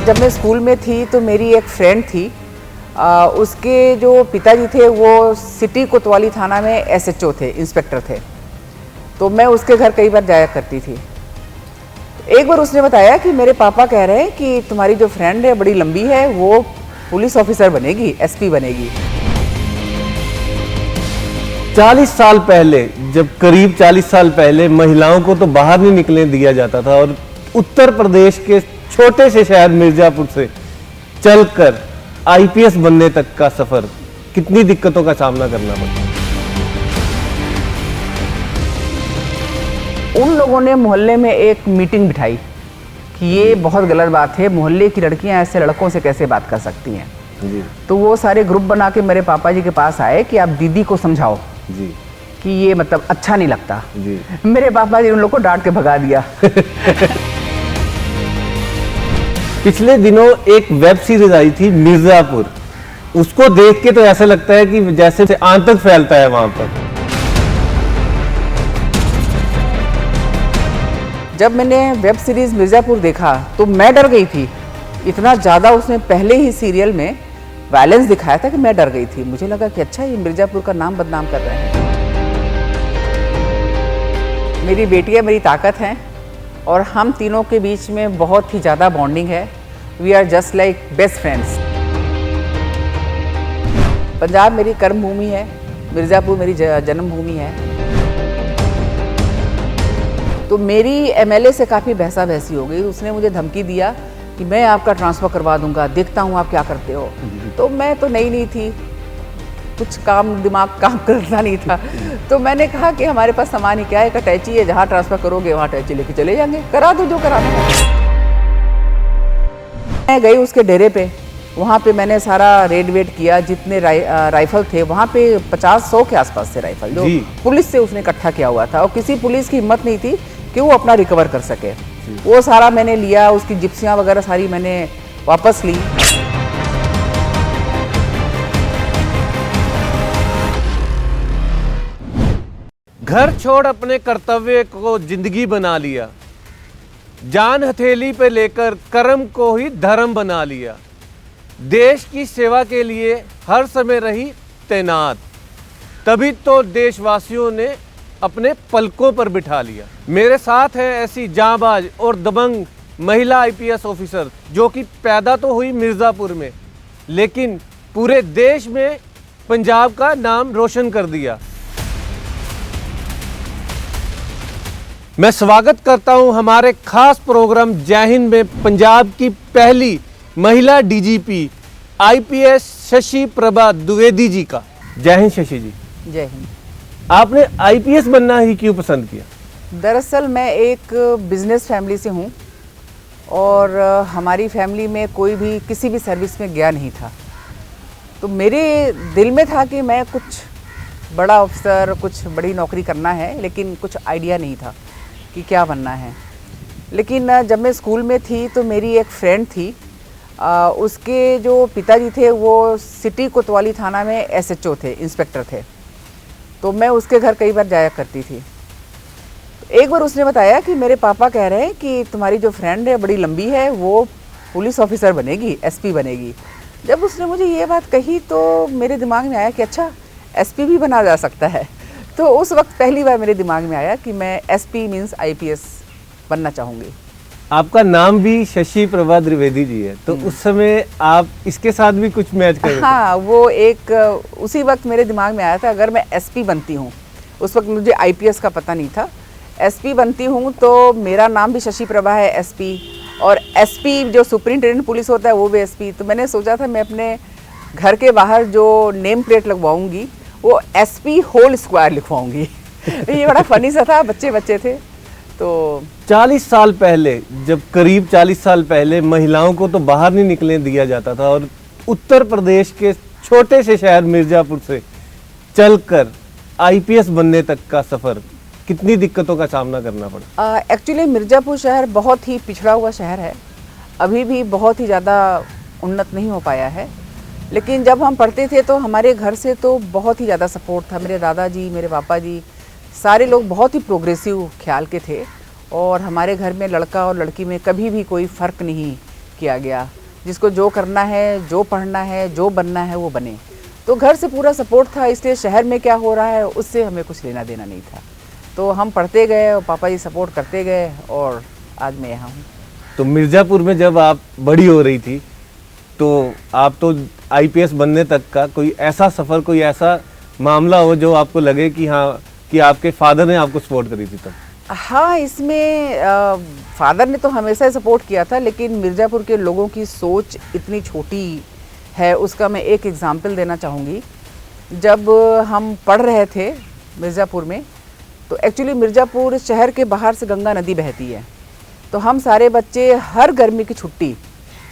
जब मैं स्कूल में थी तो मेरी एक फ्रेंड थी, उसके जो पिताजी थे वो सिटी कोतवाली थाना में एसएचओ थे, इंस्पेक्टर थे। तो मैं उसके घर कई बार जाया करती थी। एक बार उसने बताया कि मेरे पापा कह रहे हैं कि तुम्हारी जो फ्रेंड है बड़ी लंबी है, वो पुलिस ऑफिसर बनेगी, एसपी बनेगी। 40 साल पहले, जब करीब 40 साल पहले महिलाओं को तो बाहर नहीं निकलने दिया जाता था और उत्तर प्रदेश के छोटे से शहर मिर्जापुर से चलकर आईपीएस बनने तक का सफर कितनी दिक्कतों का सामना करना पड़ा। उन लोगों ने मोहल्ले में एक मीटिंग बिठाई कि ये बहुत गलत बात है, मोहल्ले की लड़कियां ऐसे लड़कों से कैसे बात कर सकती हैं। जी। तो वो सारे ग्रुप बना के मेरे पापा जी के पास आए कि आप दीदी को समझाओ जी। कि ये मतलब अच्छा नहीं लगता। जी। मेरे पापा जी उन लोग को डांट के भगा दिया। पिछले दिनों एक वेब सीरीज आई थी मिर्जापुर, उसको देख के तो ऐसा लगता है कि जैसे आतंक फैलता है वहां पर। जब मैंने वेब सीरीज मिर्जापुर देखा तो मैं डर गई थी। इतना ज़्यादा उसने पहले ही सीरियल में वायलेंस दिखाया था कि मैं डर गई थी। मुझे लगा कि अच्छा, ये मिर्जापुर का नाम बदनाम कर रहे हैं। मेरी बेटियां मेरी ताकत हैं और हम तीनों के बीच में बहुत ही ज़्यादा बॉन्डिंग है। We are just like best friends. Punjab मेरी कर्मभूमि है, मिर्ज़ापुर मेरी जन्मभूमि है। तो मेरी एमएलए से काफ़ी बहसा बहसी हो गई। उसने मुझे धमकी दिया कि मैं आपका ट्रांसफ़र करवा दूंगा, देखता हूँ आप क्या करते हो। तो मैं तो नई थी, कुछ दिमाग काम करना नहीं था। तो मैंने कहा कि हमारे पास सामान ही क्या है, एक अटैची है, जहाँ ट्रांसफ़र करोगे वहाँ अटैची लेके चले जाएंगे, करा दो जो कराना है। मैं गई उसके डेरे पे, वहाँ पे मैंने सारा रेड वेट किया। जितने राइफल थे वहाँ पे 50-100 के आसपास थे राइफल, जो पुलिस से उसने इकट्ठा किया हुआ था। और किसी पुलिस की हिम्मत नहीं थी कि वो अपना रिकवर कर सके। वो सारा मैंने लिया, उसकी जिप्सियाँ वगैरह सारी मैंने वापस ली। घर छोड़ अपने कर्तव्य को जिंदगी बना लिया, जान हथेली पे लेकर कर्म को ही धर्म बना लिया, देश की सेवा के लिए हर समय रही तैनात, तभी तो देशवासियों ने अपने पलकों पर बिठा लिया। मेरे साथ है ऐसी जांबाज और दबंग महिला आईपीएस ऑफिसर जो कि पैदा तो हुई मिर्ज़ापुर में, लेकिन पूरे देश में पंजाब का नाम रोशन कर दिया। मैं स्वागत करता हूं हमारे खास प्रोग्राम जय हिंद में पंजाब की पहली महिला डीजीपी आईपीएस शशि प्रभा द्विवेदी जी का। जय हिंद शशि जी। जय हिंद। आपने आईपीएस बनना ही क्यों पसंद किया? दरअसल मैं एक बिजनेस फैमिली से हूं और हमारी फैमिली में कोई भी किसी भी सर्विस में गया नहीं था। तो मेरे दिल में था कि मैं कुछ बड़ा अफसर, कुछ बड़ी नौकरी करना है, लेकिन कुछ आइडिया नहीं था कि क्या बनना है। लेकिन जब मैं स्कूल में थी तो मेरी एक फ्रेंड थी, उसके जो पिताजी थे वो सिटी कोतवाली थाना में एसएचओ थे, इंस्पेक्टर थे। तो मैं उसके घर कई बार जाया करती थी। एक बार उसने बताया कि मेरे पापा कह रहे हैं कि तुम्हारी जो फ्रेंड है बड़ी लंबी है, वो पुलिस ऑफिसर बनेगी, एसपी बनेगी। जब उसने मुझे ये बात कही तो मेरे दिमाग में आया कि अच्छा, एसपी भी बना जा सकता है। तो उस वक्त पहली बार मेरे दिमाग में आया कि मैं एसपी मीन्स आईपीएस बनना चाहूँगी। आपका नाम भी शशि प्रभा द्विवेदी जी है, तो उस समय आप इसके साथ भी कुछ मैच कर रहे थे? हाँ, वो एक उसी वक्त मेरे दिमाग में आया था, अगर मैं एसपी बनती हूँ, उस वक्त मुझे आईपीएस का पता नहीं था, एसपी बनती हूँ तो मेरा नाम भी शशि प्रभा है, एसपी, और एसपी जो सुपरिंटेंडेंट पुलिस होता है वो भी एसपी। तो मैंने सोचा था मैं अपने घर के बाहर जो नेम प्लेट लगवाऊंगी वो एसपी होल स्क्वायर लिखवाऊंगी। ये बड़ा फनी सा था, बच्चे बच्चे थे। तो 40 साल पहले, जब करीब 40 साल पहले महिलाओं को तो बाहर नहीं निकलने दिया जाता था और उत्तर प्रदेश के छोटे से शहर मिर्जापुर से चलकर आईपीएस बनने तक का सफर कितनी दिक्कतों का सामना करना पड़ा? एक्चुअली मिर्जापुर शहर बहुत ही पिछड़ा हुआ शहर है, अभी भी बहुत ही ज़्यादा उन्नत नहीं हो पाया है। लेकिन जब हम पढ़ते थे तो हमारे घर से तो बहुत ही ज़्यादा सपोर्ट था। मेरे दादाजी, मेरे पापा जी, सारे लोग बहुत ही प्रोग्रेसिव ख्याल के थे और हमारे घर में लड़का और लड़की में कभी भी कोई फ़र्क नहीं किया गया। जिसको जो करना है, जो पढ़ना है, जो बनना है वो बने। तो घर से पूरा सपोर्ट था, इसलिए शहर में क्या हो रहा है उससे हमें कुछ लेना देना नहीं था। तो हम पढ़ते गए और पापा जी सपोर्ट करते गए और आज मैं यहाँ हूँ। तो मिर्ज़ापुर में जब आप बड़ी हो रही थी तो आप तो आईपीएस बनने तक का कोई ऐसा सफ़र, कोई ऐसा मामला हो जो आपको लगे कि हाँ, कि आपके फादर ने आपको सपोर्ट करी थी तब? हाँ, इसमें फादर ने तो हमेशा ही सपोर्ट किया था, लेकिन मिर्ज़ापुर के लोगों की सोच इतनी छोटी है, उसका मैं एक एग्ज़ाम्पल देना चाहूँगी। जब हम पढ़ रहे थे मिर्ज़ापुर में, तो एक्चुअली मिर्ज़ापुर शहर के बाहर से गंगा नदी बहती है। तो हम सारे बच्चे हर गर्मी की छुट्टी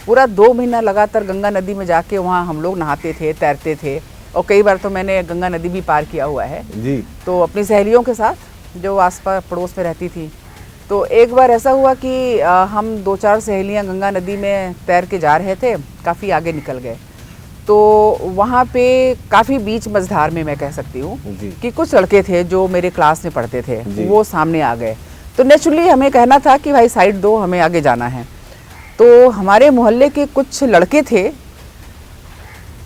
पूरा 2 महीना लगातार गंगा नदी में जाके वहाँ हम लोग नहाते थे, तैरते थे, और कई बार तो मैंने गंगा नदी भी पार किया हुआ है जी। तो अपनी सहेलियों के साथ जो आसपास पड़ोस में रहती थी। तो एक बार ऐसा हुआ कि हम 2-4 सहेलियां गंगा नदी में तैर के जा रहे थे, काफ़ी आगे निकल गए। तो वहाँ पे काफ़ी बीच मझधार में मैं कह सकती हूँ कि कुछ लड़के थे जो मेरे क्लास में पढ़ते थे, वो सामने आ गए। तो नेचुरली हमें कहना था कि भाई साइड दो, हमें आगे जाना है। तो हमारे मोहल्ले के कुछ लड़के थे,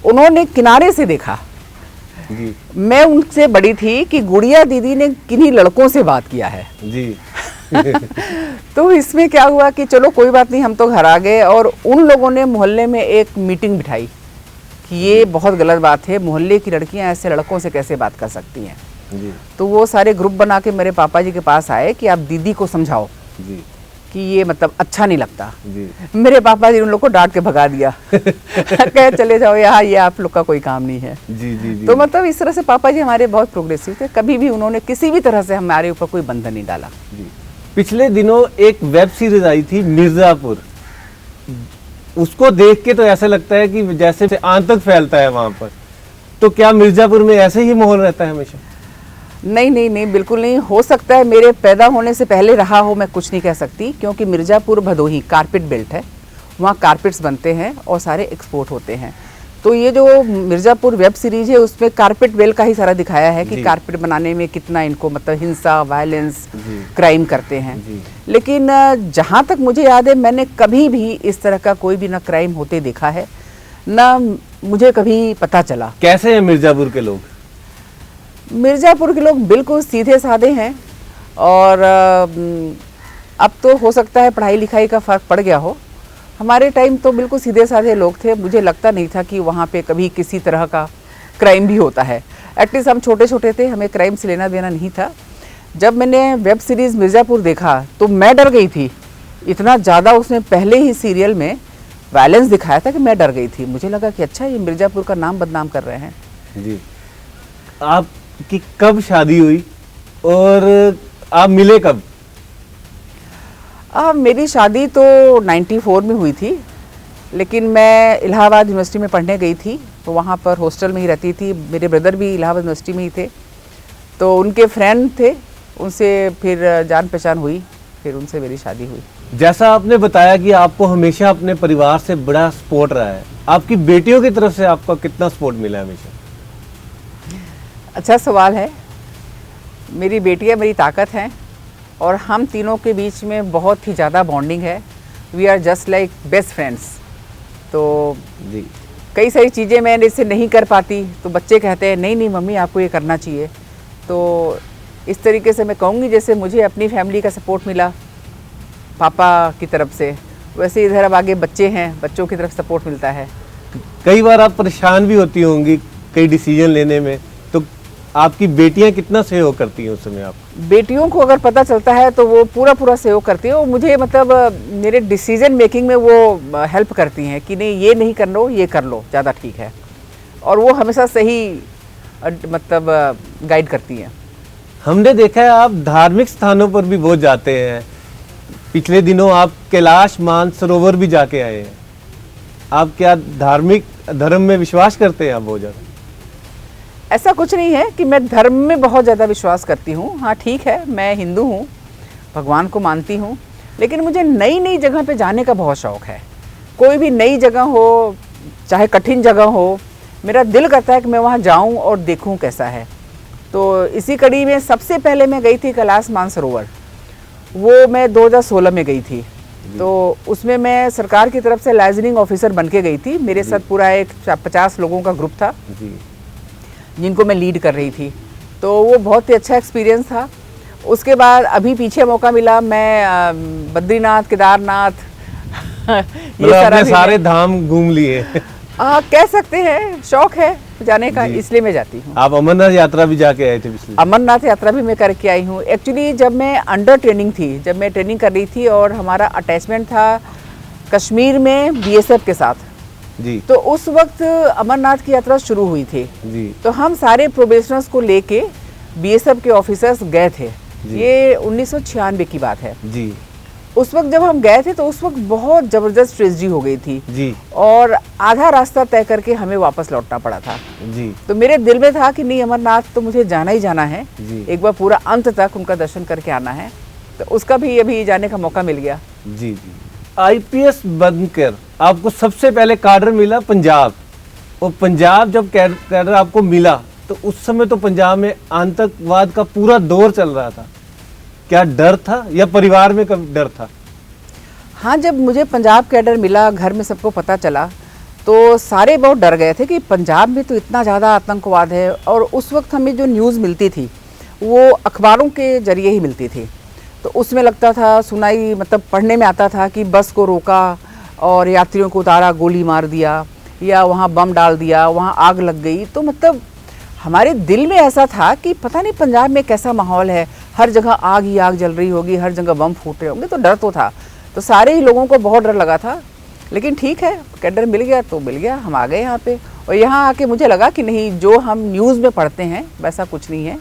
उन्होंने किनारे से देखा जी। मैं उनसे बड़ी थी कि गुड़िया दीदी ने किन्हीं लड़कों से बात किया है जी। तो इसमें क्या हुआ कि चलो कोई बात नहीं, हम तो घर आ गए। और उन लोगों ने मोहल्ले में एक मीटिंग बिठाई कि ये बहुत गलत बात है, मोहल्ले की लड़कियां ऐसे लड़कों से कैसे बात कर सकती हैं। जी। तो वो सारे ग्रुप बना के मेरे पापा जी के पास आए कि आप दीदी को समझाओ जी। कि ये मतलब अच्छा नहीं लगता। जी। मेरे पापा जी उन लोग को डांट के भगा दिया कहे चले जाओ यहाँ, ये आप लोग का कोई काम नहीं है। जी। जी। जी। तो मतलब इस तरह से पापा जी हमारे बहुत प्रोग्रेसिव थे, कभी भी उन्होंने किसी भी तरह से हमारे ऊपर कोई बंधन नहीं डाला। जी। पिछले दिनों एक वेब सीरीज आई थी मिर्ज़ापुर, उसको देख के तो ऐसा लगता है कि जैसे आतंक फैलता है वहां पर। तो क्या मिर्ज़ापुर में ऐसे ही माहौल रहता है हमेशा? नहीं नहीं नहीं, बिल्कुल नहीं। हो सकता है मेरे पैदा होने से पहले रहा हो, मैं कुछ नहीं कह सकती, क्योंकि मिर्ज़ापुर भदोही कारपेट बेल्ट है, वहाँ कारपेट्स बनते हैं और सारे एक्सपोर्ट होते हैं। तो ये जो मिर्ज़ापुर वेब सीरीज है उसमें कारपेट बेल्ट का ही सारा दिखाया है कि कारपेट बनाने में कितना इनको मतलब हिंसा, वायलेंस, क्राइम करते हैं। लेकिन जहाँ तक मुझे याद है मैंने कभी भी इस तरह का कोई भी ना क्राइम होते देखा है, ना मुझे कभी पता चला। कैसे हैं मिर्ज़ापुर के लोग? मिर्ज़ापुर के लोग बिल्कुल सीधे साधे हैं, और अब तो हो सकता है पढ़ाई लिखाई का फ़र्क पड़ गया हो। हमारे टाइम तो बिल्कुल सीधे साधे लोग थे, मुझे लगता नहीं था कि वहाँ पे कभी किसी तरह का क्राइम भी होता है। एटलीस्ट हम छोटे छोटे थे, हमें क्राइम से लेना देना नहीं था। जब मैंने वेब सीरीज़ मिर्ज़ापुर देखा तो मैं डर गई थी, इतना ज़्यादा उसमें पहले ही सीरियल में वायलेंस दिखाया था कि मैं डर गई थी। मुझे लगा कि अच्छा ये मिर्ज़ापुर का नाम बदनाम कर रहे हैं। जी। आपकी कब शादी हुई और आप मिले कब? मेरी शादी तो 94 में हुई थी, लेकिन मैं इलाहाबाद यूनिवर्सिटी में पढ़ने गई थी, तो वहाँ पर हॉस्टल में ही रहती थी। मेरे ब्रदर भी इलाहाबाद यूनिवर्सिटी में ही थे, तो उनके फ्रेंड थे, उनसे फिर जान पहचान हुई, फिर उनसे मेरी शादी हुई। जैसा आपने बताया कि आपको हमेशा अपने परिवार से बड़ा सपोर्ट रहा है, आपकी बेटियों की तरफ से आपको कितना सपोर्ट मिला है हमेशा? अच्छा सवाल है। मेरी बेटियाँ मेरी ताकत हैं, और हम तीनों के बीच में बहुत ही ज़्यादा बॉन्डिंग है। We are just like best friends. तो जी। कई सारी चीज़ें मैं इससे नहीं कर पाती तो बच्चे कहते हैं नहीं नहीं मम्मी आपको ये करना चाहिए। तो इस तरीके से मैं कहूँगी जैसे मुझे अपनी फैमिली का सपोर्ट मिला पापा की तरफ से, वैसे इधर अब आगे बच्चे हैं, बच्चों की तरफ सपोर्ट मिलता है। कई बार आप परेशान भी होती होंगी कई डिसीजन लेने में, तो आपकी बेटियां कितना सहयोग करती हैं उस समय आप? बेटियों को अगर पता चलता है तो वो पूरा पूरा सहयोग करती है, और मुझे मतलब मेरे डिसीजन मेकिंग में वो हेल्प करती हैं कि नहीं ये नहीं कर लो, ये कर लो, ज़्यादा ठीक है। और वो हमेशा सही मतलब गाइड करती हैं। हमने देखा है आप धार्मिक स्थानों पर भी बहुत जाते हैं। पिछले दिनों आप कैलाश मानसरोवर भी जाके आए हैं। आप क्या धार्मिक धर्म में विश्वास करते हैं आप बहुत ज़्यादा? ऐसा कुछ नहीं है कि मैं धर्म में बहुत ज़्यादा विश्वास करती हूँ। हाँ ठीक है, मैं हिंदू हूँ, भगवान को मानती हूँ, लेकिन मुझे नई नई जगह पे जाने का बहुत शौक़ है। कोई भी नई जगह हो, चाहे कठिन जगह हो, मेरा दिल करता है कि मैं वहाँ जाऊँ और देखूँ कैसा है। तो इसी कड़ी में सबसे पहले मैं गई थी कैलाश मानसरोवर, वो मैं 2016 में गई थी। तो उसमें मैं सरकार की तरफ से लाइजनिंग ऑफिसर बन के गई थी। मेरे साथ पूरा एक 50 लोगों का ग्रुप था जी जिनको मैं लीड कर रही थी। तो वो बहुत ही अच्छा एक्सपीरियंस था। उसके बाद अभी पीछे मौका मिला, मैं बद्रीनाथ, केदारनाथ मतलब आपने सारे धाम घूम लिए। कह सकते हैं, शौक है जाने का, इसलिए मैं जाती हूँ। आप अमरनाथ यात्रा भी जाके आए थे पिछले? अमरनाथ यात्रा भी मैं करके आई हूँ। एक्चुअली जब मैं अंडर ट्रेनिंग थी, जब मैं ट्रेनिंग कर रही थी और हमारा अटैचमेंट था कश्मीर में बीएसएफ के साथ जी, तो उस वक्त अमरनाथ की यात्रा शुरू हुई थी जी तो हम सारे प्रोबेशनर्स को लेके बीएसएफ के ऑफिसर्स गए थे। ये 1996 की बात है। जी उस वक्त जब हम गए थे तो उस वक्त बहुत ज़बरदस्त ट्रेजेडी हो गई थी जी और आधा रास्ता तय करके हमें वापस लौटना पड़ा था। जी तो मेरे दिल में था कि नहीं, अमरनाथ तो मुझे जाना ही जाना है, जी एक बार पूरा अंत तक उनका दर्शन करके आना है। तो उसका भी अभी जाने का मौका मिल गया। जी जी। आईपीएस बनकर आपको सबसे पहले कैडर मिला पंजाब, और पंजाब जब कैडर आपको मिला तो उस समय तो पंजाब में आतंकवाद का पूरा दौर चल रहा था। क्या डर था या परिवार में कब डर था? हाँ, जब मुझे पंजाब कैडर मिला, घर में सबको पता चला तो सारे बहुत डर गए थे कि पंजाब में तो इतना ज़्यादा आतंकवाद है। और उस वक्त हमें जो न्यूज़ मिलती थी वो अखबारों के जरिए ही मिलती थी। तो उसमें लगता था, सुनाई मतलब पढ़ने में आता था कि बस को रोका और यात्रियों को उतारा, गोली मार दिया, या वहाँ बम डाल दिया, वहाँ आग लग गई। तो मतलब हमारे दिल में ऐसा था कि पता नहीं पंजाब में कैसा माहौल है, हर जगह आग ही आग जल रही होगी, हर जगह बम फूट रहे होंगे। तो डर तो था, तो सारे ही लोगों को बहुत डर लगा था। लेकिन ठीक है, कैडर मिल गया तो मिल गया, हम आ गए यहाँ पे। और यहाँ आके मुझे लगा कि नहीं, जो हम न्यूज़ में पढ़ते हैं वैसा कुछ नहीं है।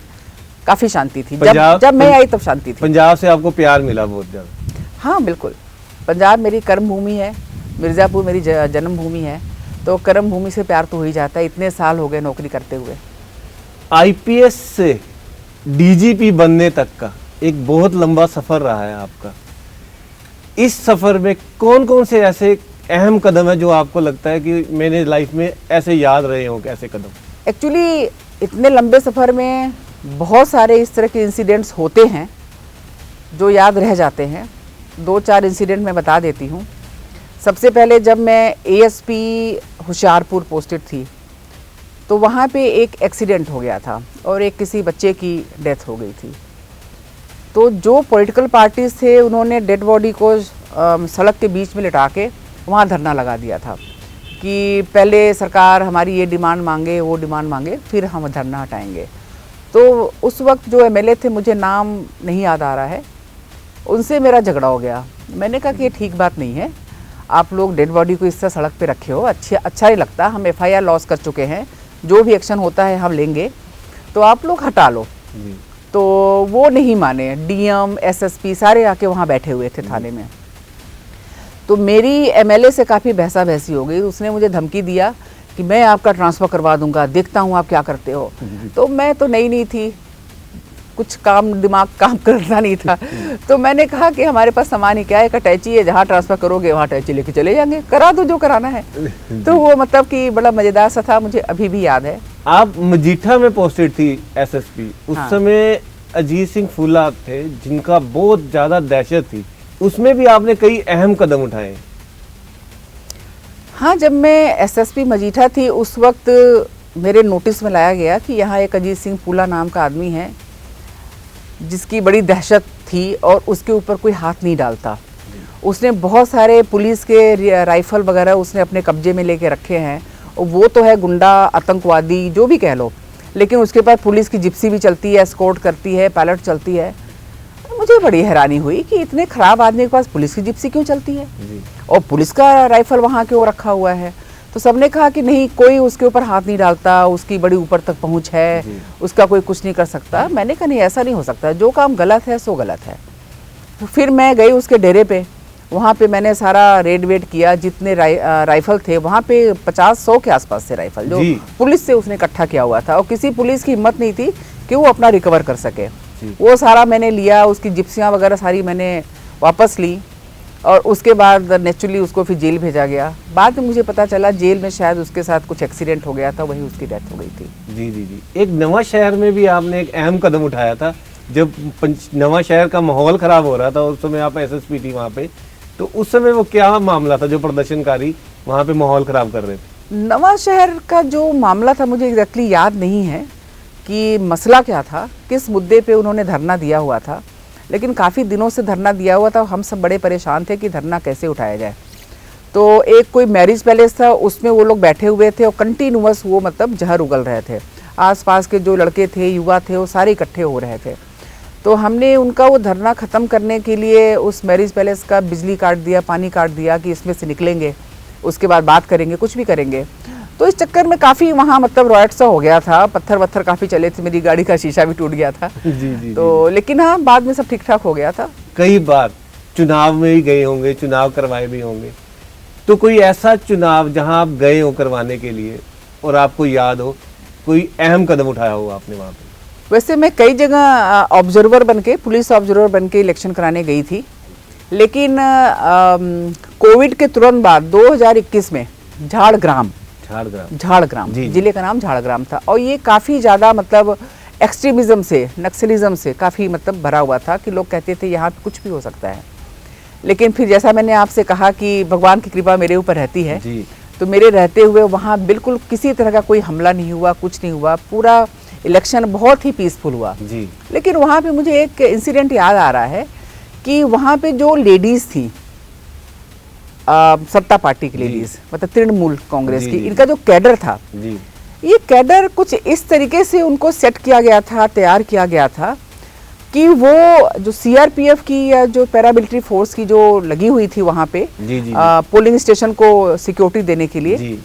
काफ़ी शांति थी। जब मैं आई तब शांति थी। पंजाब से आपको प्यार मिला बहुत ज़्यादा? हाँ बिल्कुल, पंजाब मेरी कर्म भूमि है, मिर्ज़ापुर मेरी जन्मभूमि है, तो कर्म भूमि से प्यार तो हो ही जाता है। इतने साल हो गए नौकरी करते हुए। आईपीएस से डीजीपी बनने तक का एक बहुत लंबा सफ़र रहा है आपका। इस सफ़र में कौन कौन से ऐसे अहम कदम है जो आपको लगता है कि मैंने लाइफ में ऐसे याद रहे हों, कैसे कदम? एक्चुअली इतने लंबे सफ़र में बहुत सारे इस तरह के इंसिडेंट्स होते हैं जो याद रह जाते हैं। 2-4 इंसिडेंट मैं बता देती हूँ। सबसे पहले जब मैं एएसपी होशियारपुर पोस्टेड थी तो वहाँ पे एक एक्सीडेंट हो गया था और एक किसी बच्चे की डेथ हो गई थी। तो जो पॉलिटिकल पार्टीज थे उन्होंने डेड बॉडी को सड़क के बीच में लिटा के वहाँ धरना लगा दिया था कि पहले सरकार हमारी ये डिमांड मांगे, वो डिमांड मांगे, फिर हम धरना हटाएंगे। तो उस वक्त जो एमएलए थे, मुझे नाम नहीं याद आ रहा है, उनसे मेरा झगड़ा हो गया। मैंने कहा कि ये ठीक बात नहीं है, आप लोग डेड बॉडी को इस तरह सड़क पे रखे हो, अच्छा नहीं लगता। हम एफआईआर लॉस कर चुके हैं, जो भी एक्शन होता है हम लेंगे, तो आप लोग हटा लो। तो वो नहीं माने। डीएम, एसएसपी सारे आके वहाँ बैठे हुए थे थाने में। तो मेरी एमएलए से काफ़ी बहसा बहसी हो गई। उसने मुझे धमकी दिया कि मैं आपका ट्रांसफ़र करवा दूंगा, देखता हूँ आप क्या करते हो। तो मैं तो नई थी, कुछ दिमाग काम करता नहीं था। तो मैंने कहा कि हमारे पास सामान ही क्या है, एक अटैची है, जहाँ ट्रांसफ़र करोगे वहाँ अटैची लेके चले जाएंगे, करा दो जो कराना है। तो वो मतलब कि बड़ा मज़ेदार सा था, मुझे अभी भी याद है। आप मजीठा में पोस्टेड थी एसएसपी, उस हाँ। समय अजीत सिंह फूला थे जिनका बहुत ज़्यादा दहशत थी, उसमें भी आपने कई अहम कदम उठाए। हाँ, जब मैं एसएसपी मजीठा थी उस वक्त मेरे नोटिस में लाया गया कि यहाँ एक अजीत सिंह फूला नाम का आदमी है जिसकी बड़ी दहशत थी और उसके ऊपर कोई हाथ नहीं डालता। उसने बहुत सारे पुलिस के राइफल वगैरह उसने अपने कब्जे में लेके रखे हैं, और वो तो है गुंडा, आतंकवादी, जो भी कह लो, लेकिन उसके पास पुलिस की जिप्सी भी चलती है, एस्कॉर्ट करती है, पायलट चलती है। मुझे बड़ी हैरानी हुई कि इतने ख़राब आदमी के पास पुलिस की जिप्सी क्यों चलती है और पुलिस का राइफल वहाँ क्यों रखा हुआ है। तो सबने कहा कि नहीं, कोई उसके ऊपर हाथ नहीं डालता, उसकी बड़ी ऊपर तक पहुँच है, उसका कोई कुछ नहीं कर सकता। मैंने कहा नहीं, ऐसा नहीं हो सकता, जो काम गलत है सो गलत है। तो फिर मैं गई उसके डेरे पे, वहाँ पे मैंने सारा रेड वेड किया, जितने राइफल थे वहाँ पे 50-100 के आसपास थे राइफल, जो पुलिस से उसने इकट्ठा किया हुआ था, और किसी पुलिस की हिम्मत नहीं थी कि वो अपना रिकवर कर सके। वो सारा मैंने लिया, उसकी जिप्सियाँ वगैरह सारी मैंने वापस ली, और उसके बाद नेचुरली उसको फिर जेल भेजा गया। बाद में मुझे पता चला जेल में शायद उसके साथ कुछ एक्सीडेंट हो गया था, वही उसकी डेथ हो गई थी। जी जी जी। एक नवा शहर में भी आपने एक अहम कदम उठाया था, जब नवा शहर का माहौल ख़राब हो रहा था, उस समय आप एसएसपी थी वहाँ पे, तो उस समय वो क्या मामला था जो प्रदर्शनकारी वहाँ पे माहौल खराब कर रहे थे? नवा शहर का जो मामला था मुझे एग्जैक्टली याद नहीं है कि मसला क्या था, किस मुद्दे पे उन्होंने धरना दिया हुआ था, लेकिन काफ़ी दिनों से धरना दिया हुआ था। हम सब बड़े परेशान थे कि धरना कैसे उठाया जाए। तो एक कोई मैरिज पैलेस था, उसमें वो लोग बैठे हुए थे और कंटिन्यूअस वो मतलब जहर उगल रहे थे। आसपास के जो लड़के थे, युवा थे, वो सारे इकट्ठे हो रहे थे। तो हमने उनका वो धरना ख़त्म करने के लिए उस मैरिज पैलेस का बिजली काट दिया, पानी काट दिया कि इसमें से निकलेंगे, उसके बाद बात करेंगे, कुछ भी करेंगे। तो इस चक्कर में काफ़ी वहाँ मतलब रॉयट सा हो गया था, पत्थर वत्थर काफ़ी चले थे, मेरी गाड़ी का शीशा भी टूट गया था। जी। तो लेकिन हाँ, बाद में सब ठीक ठाक हो गया था। कई बार चुनाव में ही गए होंगे, चुनाव करवाए भी होंगे, तो कोई ऐसा चुनाव जहां आप गए हो करवाने के लिए और आपको याद हो कोई अहम कदम उठाया हो आपने वहां पे? वैसे मैं कई जगह ऑब्जर्वर बनके, पुलिस ऑब्जर्वर बनके इलेक्शन कराने गई थी, लेकिन कोविड के तुरंत बाद 2021 में झाड़ग्राम जी। जिले का नाम झाड़ग्राम था और ये काफ़ी ज़्यादा मतलब एक्सट्रीमिज्म से, नक्सलिज्म से काफ़ी मतलब भरा हुआ था कि लोग कहते थे यहाँ पे कुछ भी हो सकता है। लेकिन फिर जैसा मैंने आपसे कहा कि भगवान की कृपा मेरे ऊपर रहती है जी। तो मेरे रहते हुए वहाँ बिल्कुल किसी तरह का कोई हमला नहीं हुआ, कुछ नहीं हुआ, पूरा इलेक्शन बहुत ही पीसफुल हुआ जी। लेकिन वहाँ पे मुझे एक इंसिडेंट याद आ रहा है कि वहाँ पे जो लेडीज़ थी, सत्ता पार्टी की लेडीज़, मतलब तृणमूल कांग्रेस की, इनका जो कैडर था जी। ये कैडर कुछ इस तरीके से उनको सेट किया गया था, तैयार किया गया था कि वो जो सीआरपीएफ की या जो पैरामिलिट्री फोर्स की जो लगी हुई थी वहाँ पे पोलिंग स्टेशन को सिक्योरिटी देने के लिए,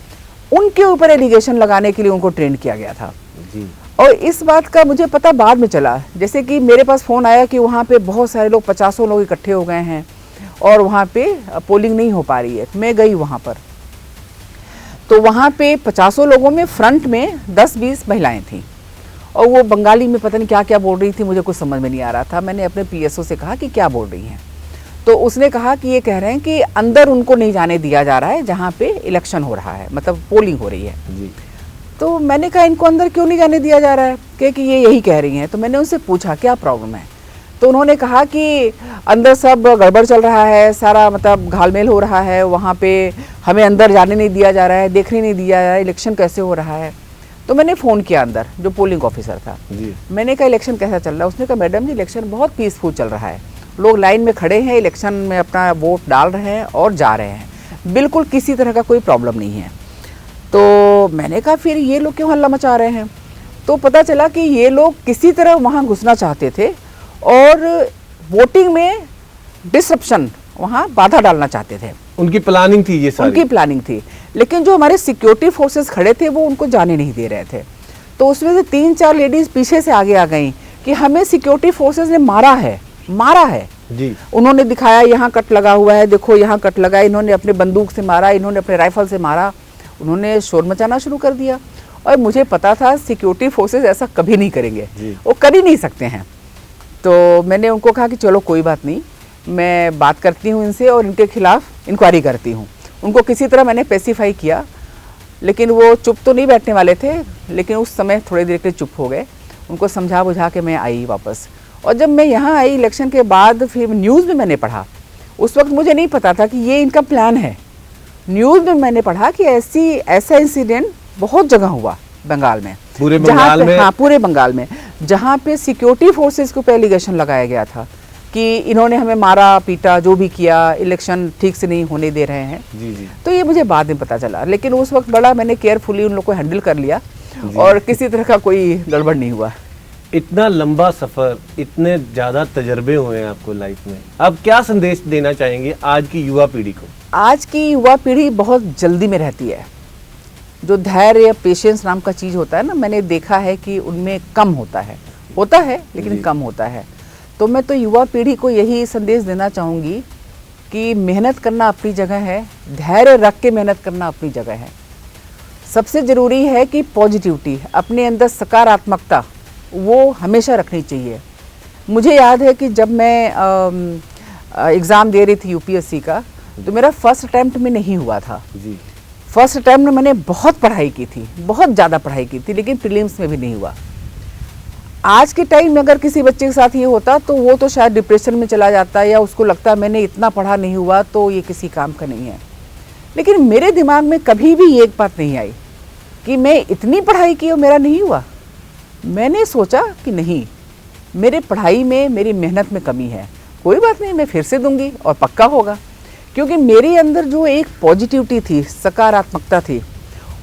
उनके ऊपर एलिगेशन लगाने के लिए उनको ट्रेन किया गया था जी। और इस बात का मुझे पता बाद में चला, जैसे कि मेरे पास फ़ोन आया कि वहाँ पे बहुत सारे लोग, 50 लोग इकट्ठे हो गए हैं और वहाँ पे पोलिंग नहीं हो पा रही है। मैं गई वहाँ पर, तो वहाँ पे 50 लोगों में फ्रंट में 10-20 महिलाएं थीं और वो बंगाली में पता नहीं क्या क्या बोल रही थी, मुझे कुछ समझ में नहीं आ रहा था। मैंने अपने पीएसओ से कहा कि क्या बोल रही हैं, तो उसने कहा कि ये कह रहे हैं कि अंदर उनको नहीं जाने दिया जा रहा है जहाँ पे इलेक्शन हो रहा है, मतलब पोलिंग हो रही है जी। तो मैंने कहा इनको अंदर क्यों नहीं जाने दिया जा रहा है कि ये यही कह रही हैं। तो मैंने उनसे पूछा क्या प्रॉब्लम है, तो उन्होंने कहा कि अंदर सब गड़बड़ चल रहा है, सारा मतलब घालमेल हो रहा है, वहाँ पे हमें अंदर जाने नहीं दिया जा रहा है, देखने नहीं दिया जा रहा है, इलेक्शन कैसे हो रहा है। तो मैंने फ़ोन किया अंदर जो पोलिंग ऑफिसर था जी। मैंने कहा इलेक्शन कैसा चल रहा है। उसने कहा मैडम जी इलेक्शन बहुत पीसफुल चल रहा है, लोग लाइन में खड़े हैं, इलेक्शन में अपना वोट डाल रहे हैं और जा रहे हैं, बिल्कुल किसी तरह का कोई प्रॉब्लम नहीं है। तो मैंने कहा फिर ये लोग क्यों हल्ला मचा रहे हैं। तो पता चला कि ये लोग किसी तरह वहाँ घुसना चाहते थे और वोटिंग में डिसरप्शन, वहाँ बाधा डालना चाहते थे। उनकी प्लानिंग थी ये सारी? उनकी प्लानिंग थी, लेकिन जो हमारे सिक्योरिटी फोर्सेस खड़े थे वो उनको जाने नहीं दे रहे थे। तो उसमें से 3-4 लेडीज पीछे से आगे आ गई कि हमें सिक्योरिटी फोर्सेस ने मारा है जी। उन्होंने दिखाया यहाँ कट लगा हुआ है, देखो यहाँ कट लगा है, इन्होंने अपने बंदूक से मारा, इन्होंने अपने राइफल से मारा, उन्होंने शोर मचाना शुरू कर दिया। और मुझे पता था सिक्योरिटी फोर्सेस ऐसा कभी नहीं करेंगे, वो कर ही नहीं सकते हैं। तो मैंने उनको कहा कि चलो कोई बात नहीं, मैं बात करती हूँ इनसे और इनके खिलाफ इंक्वायरी करती हूँ। उनको किसी तरह मैंने पेसिफाई किया, लेकिन वो चुप तो नहीं बैठने वाले थे, लेकिन उस समय थोड़ी देर के लिए चुप हो गए। उनको समझा बुझा के मैं आई वापस, और जब मैं यहाँ आई इलेक्शन के बाद फिर न्यूज़ में मैंने पढ़ा, उस वक्त मुझे नहीं पता था कि ये इनका प्लान है। न्यूज़ में मैंने पढ़ा कि ऐसा इंसिडेंट बहुत जगह हुआ बंगाल में, पूरे बंगाल में? हाँ पूरे बंगाल में, जहाँ पे सिक्योरिटी फोर्सेस के ऊपर एलिगेशन लगाया गया था कि इन्होंने हमें मारा पीटा, जो भी किया, इलेक्शन ठीक से नहीं होने दे रहे हैं। जी। तो ये मुझे बाद में पता चला, लेकिन उस वक्त बड़ा मैंने केयरफुली उन लोग को हैंडल कर लिया और किसी तरह का कोई गड़बड़ नहीं हुआ। इतना लंबा सफर, इतने ज्यादा तजर्बे हुए हैं आपको लाइफ में, अब क्या संदेश देना चाहेंगे आज की युवा पीढ़ी को? आज की युवा पीढ़ी बहुत जल्दी में रहती है। जो धैर्य, पेशेंस नाम का चीज़ होता है ना, मैंने देखा है कि उनमें कम होता है लेकिन कम होता है। तो मैं तो युवा पीढ़ी को यही संदेश देना चाहूँगी कि मेहनत करना अपनी जगह है, धैर्य रख के मेहनत करना अपनी जगह है। सबसे ज़रूरी है कि पॉजिटिविटी, अपने अंदर सकारात्मकता वो हमेशा रखनी चाहिए। मुझे याद है कि जब मैं एग्ज़ाम दे रही थी यूपीएससी का, तो मेरा फर्स्ट अटैम्प्ट में नहीं हुआ था जी। फर्स्ट अटैम्प्ट में मैंने बहुत पढ़ाई की थी, बहुत ज़्यादा पढ़ाई की थी, लेकिन प्रीलिम्स में भी नहीं हुआ। आज के टाइम में अगर किसी बच्चे के साथ ये होता तो वो तो शायद डिप्रेशन में चला जाता, या उसको लगता मैंने इतना पढ़ा नहीं हुआ तो ये किसी काम का नहीं है। लेकिन मेरे दिमाग में कभी भी ये एक बात नहीं आई कि मैं इतनी पढ़ाई की और मेरा नहीं हुआ। मैंने सोचा कि नहीं, मेरे पढ़ाई में, मेरी मेहनत में कमी है, कोई बात नहीं, मैं फिर से दूंगी और पक्का होगा। क्योंकि मेरे अंदर जो एक पॉजिटिविटी थी, सकारात्मकता थी,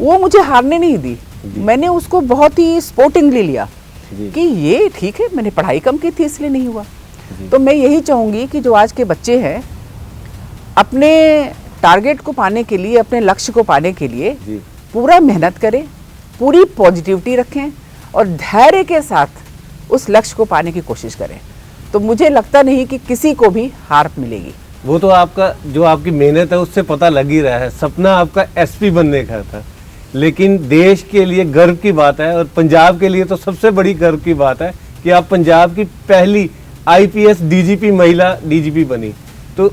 वो मुझे हारने नहीं दी। मैंने उसको बहुत ही स्पोर्टिंगली लिया कि ये ठीक है, मैंने पढ़ाई कम की थी इसलिए नहीं हुआ। तो मैं यही चाहूँगी कि जो आज के बच्चे हैं, अपने टारगेट को पाने के लिए, अपने लक्ष्य को पाने के लिए पूरा मेहनत करें, पूरी पॉजिटिविटी रखें और धैर्य के साथ उस लक्ष्य को पाने की कोशिश करें। तो मुझे लगता नहीं कि किसी को भी हार मिलेगी। वो तो आपका जो आपकी मेहनत है उससे पता लग ही रहा है। सपना आपका एसपी बनने का था, लेकिन देश के लिए गर्व की बात है और पंजाब के लिए तो सबसे बड़ी गर्व की बात है कि आप पंजाब की पहली आईपीएस डीजीपी महिला डीजीपी बनी। तो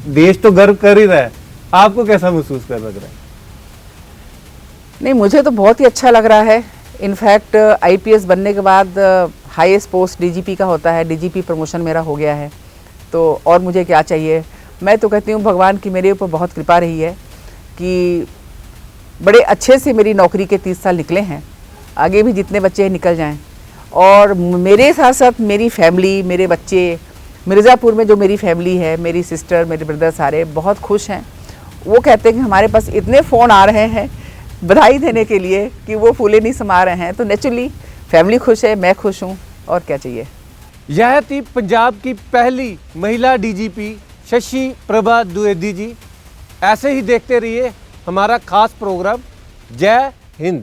देश तो गर्व कर ही रहा है, आपको कैसा महसूस कर लग रहा है? नहीं, मुझे तो बहुत ही अच्छा लग रहा है। इनफैक्ट आईपीएस बनने के बाद हाईएस्ट पोस्ट डीजीपी का होता है, डीजीपी प्रमोशन मेरा हो गया है, तो और मुझे क्या चाहिए। मैं तो कहती हूँ भगवान की मेरे ऊपर बहुत कृपा रही है कि बड़े अच्छे से मेरी नौकरी के 30 साल निकले हैं, आगे भी जितने बच्चे निकल जाएं। और मेरे साथ साथ मेरी फैमिली, मेरे बच्चे, मिर्ज़ापुर में जो मेरी फैमिली है, मेरी सिस्टर, मेरे ब्रदर सारे बहुत खुश हैं। वो कहते हैं कि हमारे पास इतने फ़ोन आ रहे हैं बधाई देने के लिए कि वो फूले नहीं समा रहे हैं। तो नेचुरली फैमिली खुश है, मैं खुश हूँ, और क्या चाहिए। यह थी पंजाब की पहली महिला डीजीपी शशि प्रभा द्विवेदी जी। ऐसे ही देखते रहिए हमारा खास प्रोग्राम। जय हिंद।